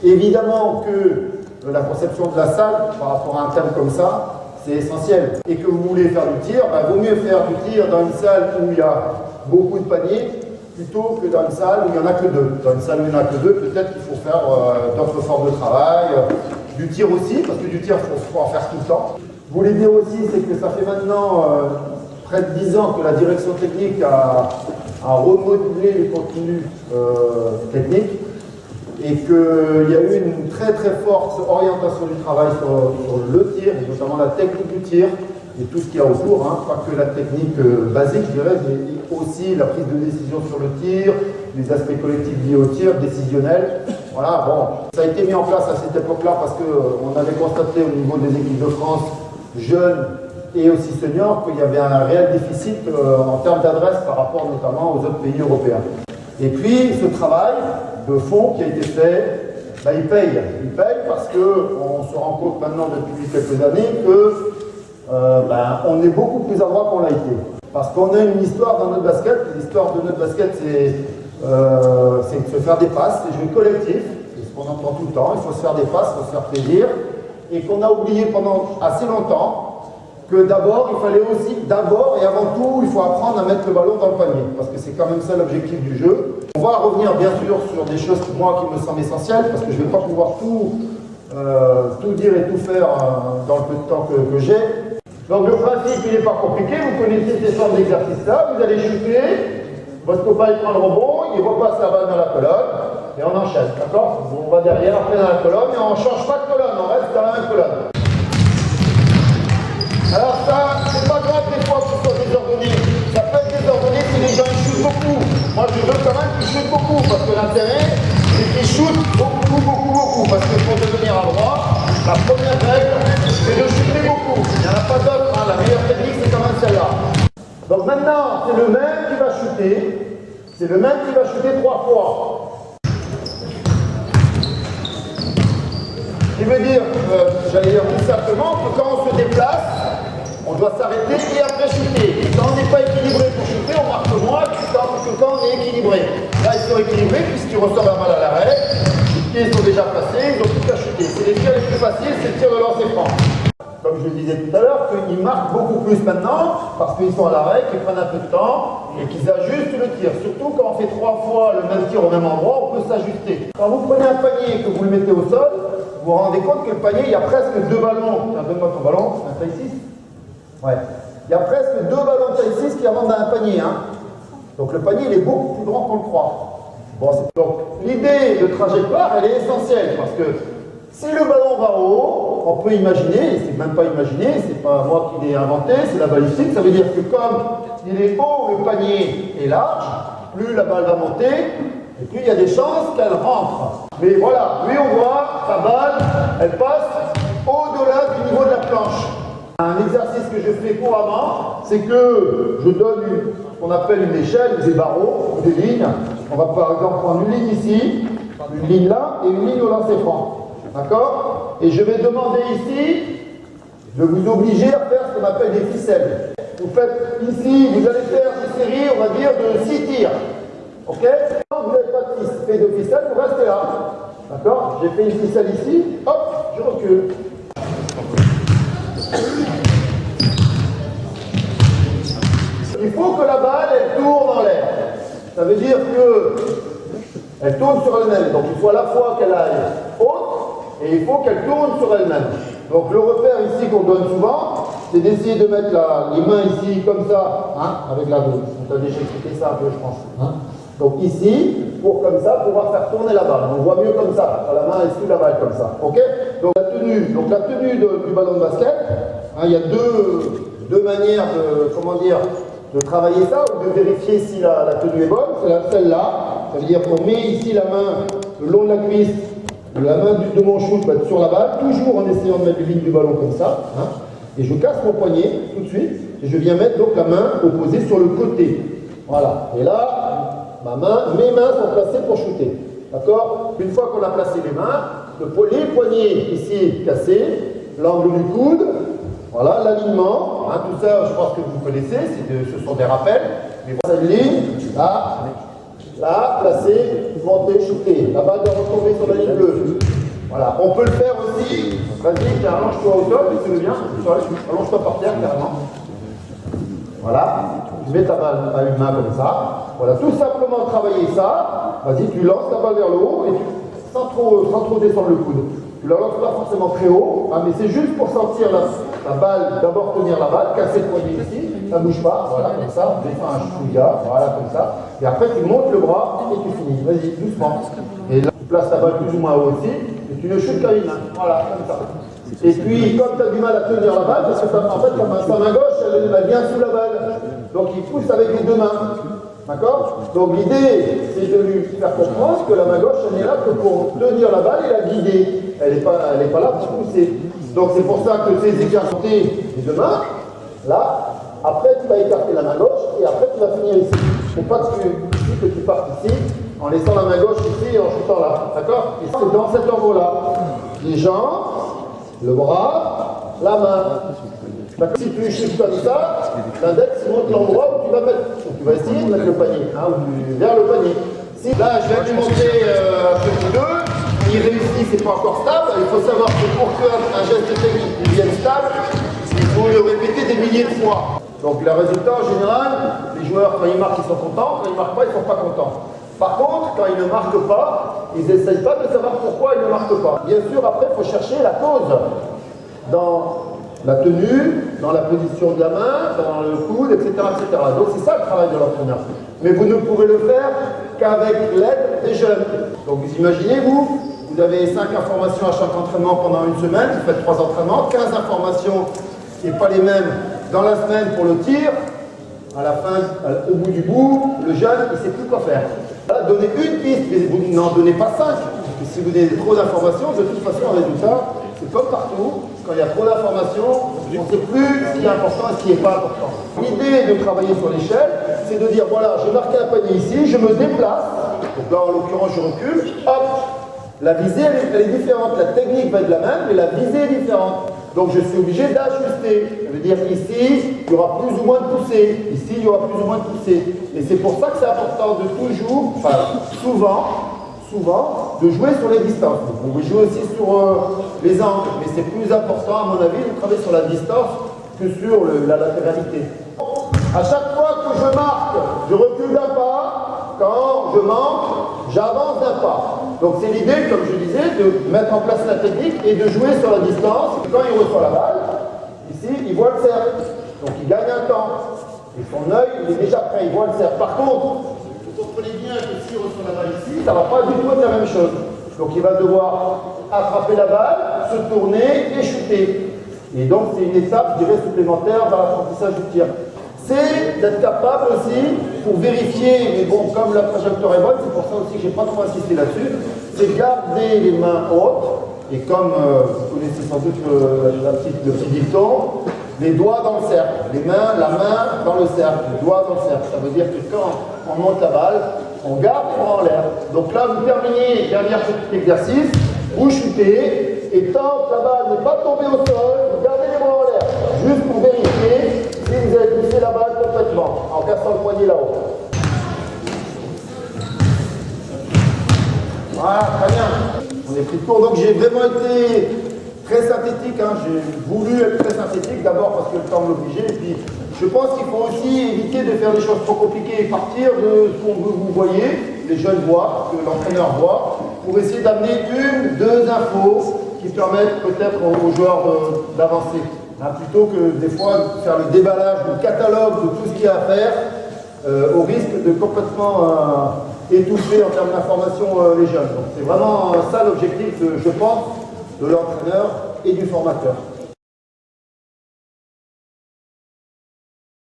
Évidemment que la conception de la salle, par rapport à un thème comme ça, c'est essentiel. Et que vous voulez faire du tir, vaut mieux faire du tir dans une salle où il y a beaucoup de paniers, plutôt que dans une salle où il n'y en a que deux. Dans une salle où il n'y en a que deux, peut-être qu'il faut faire d'autres formes de travail, du tir aussi, parce que du tir, il faut en faire tout le temps. Je voulais dire aussi, c'est que ça fait maintenant près de 10 ans que la direction technique a remodelé les contenus techniques et qu'il y a eu une très très forte orientation du travail sur le tir, et notamment la technique du tir et tout ce qu'il y a autour, hein, pas que la technique basique, je dirais, mais aussi la prise de décision sur le tir, les aspects collectifs liés au tir, décisionnels. Voilà, bon, ça a été mis en place à cette époque-là parce qu'on avait constaté au niveau des équipes de France, jeunes et aussi seniors, qu'il y avait un réel déficit en termes d'adresse par rapport notamment aux autres pays européens. Et puis, ce travail de fond qui a été fait, ben, il paye. Il paye parce qu'on se rend compte maintenant depuis quelques années que on est beaucoup plus adroit qu'on l'a été. Parce qu'on a une histoire dans notre basket. L'histoire de notre basket, c'est de se faire des passes, c'est jouer collectif. C'est ce qu'on entend tout le temps. Il faut se faire des passes, il faut se faire plaisir. Et qu'on a oublié pendant assez longtemps que d'abord, il fallait aussi, d'abord et avant tout, il faut apprendre à mettre le ballon dans le panier. Parce que c'est quand même ça l'objectif du jeu. On va revenir bien sûr sur des choses qui me semblent essentielles, parce que je ne vais pas pouvoir tout dire et tout faire dans le peu de temps que j'ai. Donc le principe, il n'est pas compliqué. Vous connaissez ces formes d'exercice-là. Vous allez shooter, votre copain il prend le rebond, il repasse la balle dans la colonne, et on enchaîne, d'accord? On va derrière, après dans la colonne, et on ne change pas de colonne, on reste dans la même colonne. Alors ça, c'est pas grave des fois que ce soit désordonné. Ça peut être désordonné si les gens ils shootent beaucoup. Moi je veux quand même qu'ils shootent beaucoup, parce que l'intérêt, c'est qu'ils shootent beaucoup. Parce que pour devenir à droit, la première règle, c'est de shooter beaucoup. Il n'y en a pas d'autre, hein. La meilleure technique c'est quand même celle-là. Donc maintenant, c'est le même qui va shooter. C'est le même qui va shooter 3 fois. Ce qui veut dire, j'allais dire tout simplement, que quand on se déplace, on doit s'arrêter et après shooter. Et quand on n'est pas équilibré pour shooter, on marque moins que quand on est équilibré. Là, ils sont équilibrés puisqu'ils reçoivent la balle à l'arrêt. Les pieds sont déjà placés, ils ont plus qu'à shooter. C'est les tirs les plus faciles, c'est le tir de lancer franc. Comme je le disais tout à l'heure, qu'ils marquent beaucoup plus maintenant parce qu'ils sont à l'arrêt, qu'ils prennent un peu de temps et qu'ils ajustent le tir. Surtout quand on fait 3 fois le même tir au même endroit, on peut s'ajuster. Quand vous prenez un panier et que vous le mettez au sol, vous vous rendez compte que le panier, il y a presque 2 ballons. Tiens, donne-moi ton ballon, un taille 6. Ouais. Il y a presque 2 ballons de taille 6 qui rentrent dans un panier. Hein. Donc le panier, il est beaucoup plus grand qu'on le croit. Bon, donc l'idée de trajectoire, elle est essentielle parce que si le ballon va haut, on peut imaginer, et c'est même pas imaginer, c'est pas moi qui l'ai inventé, c'est la balistique, ça veut dire que comme il est haut, le panier est large, plus la balle va monter, et plus il y a des chances qu'elle rentre. Mais voilà, lui on voit, sa balle, elle passe au-delà du niveau de la planche. Un exercice que je fais couramment, c'est que je donne ce qu'on appelle une échelle, des barreaux, ou des lignes. On va par exemple prendre une ligne ici, une ligne là, et une ligne au lancer franc. D'accord? Et je vais demander ici de vous obliger à faire ce qu'on appelle des ficelles. Vous faites ici, vous allez faire des séries, on va dire, de 6 tirs. Ok? Quand vous n'avez pas de ficelle, vous restez là. D'accord? J'ai fait une ficelle ici, hop, je recule. Il faut que la balle, elle tourne en l'air. Ça veut dire qu'elle tourne sur elle-même. Donc il faut à la fois qu'elle aille haute et il faut qu'elle tourne sur elle-même. Donc le repère ici qu'on donne souvent, c'est d'essayer de mettre les mains ici comme ça, hein, avec la gauche. On t'a déjà expliqué ça un peu, je pense. Hein. Donc ici, pour comme ça, pouvoir faire tourner la balle. On voit mieux comme ça, quand la main est sous la balle comme ça. Ok? Donc la tenue du ballon de basket, hein, il y a deux manières de travailler ça, ou de vérifier si la tenue est bonne. C'est celle-là. Ça veut dire qu'on met ici la main le long de la cuisse, la main de mon shoot va être sur la balle, toujours en essayant de mettre les lignes du ballon comme ça. Hein, et je casse mon poignet tout de suite, et je viens mettre donc la main opposée sur le côté. Voilà. Et là, mes mains sont placées pour shooter. D'accord? Une fois qu'on a placé les mains, les poignets ici cassés, l'angle du coude, voilà, l'alignement, hein, tout ça je pense que vous connaissez, ce sont des rappels. Mais voilà, cette ligne, là, Là, placer, monter, shooter. La balle doit retomber sur la ligne bleue. Voilà. On peut le faire aussi. Vas-y, allonge-toi au sol, si tu veux bien. Allonge-toi par terre, carrément. Voilà. Tu mets ta balle à une main comme ça. Voilà. Tout simplement travailler ça. Vas-y, tu lances ta balle vers le haut et tu, sans trop descendre le coude. Tu la lances pas forcément très haut, hein, mais c'est juste pour sentir la balle, d'abord tenir la balle, casser le poignet ici, ça ne bouge pas, voilà, comme ça, on défend un chouïa, voilà, comme ça. Et après, tu montes le bras et tu finis. Vas-y, doucement. Et là, tu places ta balle plus ou moins haut aussi, et tu ne chutes qu'à une main. Voilà, comme ça. Et puis, comme tu as du mal à tenir la balle, parce que en fait, ta main gauche, elle vient sous la balle. Donc, il pousse avec les deux mains. D'accord? Donc l'idée, c'est de lui faire comprendre que la main gauche, elle n'est là que pour tenir la balle et la guider. Elle n'est pas là pour pousser. Donc c'est pour ça que ces écartés les deux mains, là, après tu vas écarter la main gauche et après tu vas finir ici. Il ne faut pas que tu partes ici en laissant la main gauche ici et en chutant là. D'accord? Et c'est dans cet ordre-là. Les jambes, le bras, la main. Si tu chutes comme ça, l'index montre l'endroit où tu vas mettre. Tu vas essayer de mettre le panier, hein, ou vers le panier. Si là, je vais lui montrer un petit deux, il réussit, c'est pas encore stable. Il faut savoir que pour qu'un geste technique devienne stable, il faut le répéter des milliers de fois. Donc, le résultat, en général, les joueurs, quand ils marquent, ils sont contents. Quand ils ne marquent pas, ils ne sont pas contents. Par contre, quand ils ne marquent pas, ils n'essayent pas de savoir pourquoi ils ne marquent pas. Bien sûr, après, il faut chercher la cause. Dans la tenue, dans la position de la main, dans le coude, etc. etc. Donc c'est ça le travail de l'entraîneur. Mais vous ne pourrez le faire qu'avec l'aide des jeunes. Donc vous imaginez, vous avez 5 informations à chaque entraînement pendant une semaine, vous faites 3 entraînements, 15 informations et pas les mêmes dans la semaine pour le tir. À la fin, au bout du bout, le jeune, il ne sait plus quoi faire. Là, donnez une piste, mais vous n'en donnez pas 5. Parce que si vous donnez trop d'informations, de toute façon, le résultat, c'est comme partout. Quand il y a trop d'informations, on ne sait plus ce qui est important et ce qui n'est pas important. L'idée de travailler sur l'échelle, c'est de dire, voilà, j'ai marqué un panier ici, je me déplace. Donc là, en l'occurrence, je recule. Hop, la visée, elle est différente. La technique va être la même, mais la visée est différente. Donc je suis obligé d'ajuster. Ça veut dire ici, il y aura plus ou moins de poussée. Ici, il y aura plus ou moins de poussée. Et c'est pour ça que c'est important de toujours, enfin souvent, de jouer sur les distances. Donc, on peut jouer aussi sur les angles, mais c'est plus important, à mon avis, de travailler sur la distance que sur la latéralité. À chaque fois que je marque, je recule d'un pas. Quand je manque, j'avance d'un pas. Donc c'est l'idée, comme je disais, de mettre en place la technique et de jouer sur la distance. Quand il reçoit la balle, ici, il voit le cercle. Donc il gagne un temps. Et son œil, il est déjà prêt, il voit le cercle. Par contre, vous comprenez bien que s'il reçoit la balle ici, ça ne va pas du tout être la même chose. Donc il va devoir attraper la balle, se tourner et chuter. Et donc c'est une étape, je dirais, supplémentaire dans l'apprentissage du tir. C'est d'être capable aussi, pour vérifier, mais bon, comme la trajectoire est bonne, c'est pour ça aussi que je n'ai pas trop insisté là-dessus, c'est garder les mains hautes, et comme vous connaissez sans doute le petit dicton, les doigts dans le cercle, la main dans le cercle, les doigts dans le cercle. Ça veut dire que quand on monte la balle, on garde les bras en l'air. Donc là, vous terminez, dernier petit exercice, vous chutez, et tant que la balle n'est pas tombée au sol, vous gardez les bras en l'air, juste pour vérifier si vous avez poussé la balle complètement, en cassant le poignet là-haut. Voilà, très bien. On est pris de court, donc j'ai vraiment été très synthétique, hein. J'ai voulu être très synthétique, d'abord parce que le temps m'obligeait, et puis je pense qu'il faut aussi éviter de faire des choses trop compliquées et partir de ce qu'on veut vous voyez, les jeunes voient, que l'entraîneur voit, pour essayer d'amener une, deux infos qui permettent peut-être aux joueurs d'avancer. Plutôt que des fois faire le déballage du catalogue de tout ce qu'il y a à faire, au risque de complètement étouffer en termes d'information les jeunes. Donc c'est vraiment ça l'objectif, je pense, de l'entraîneur et du formateur.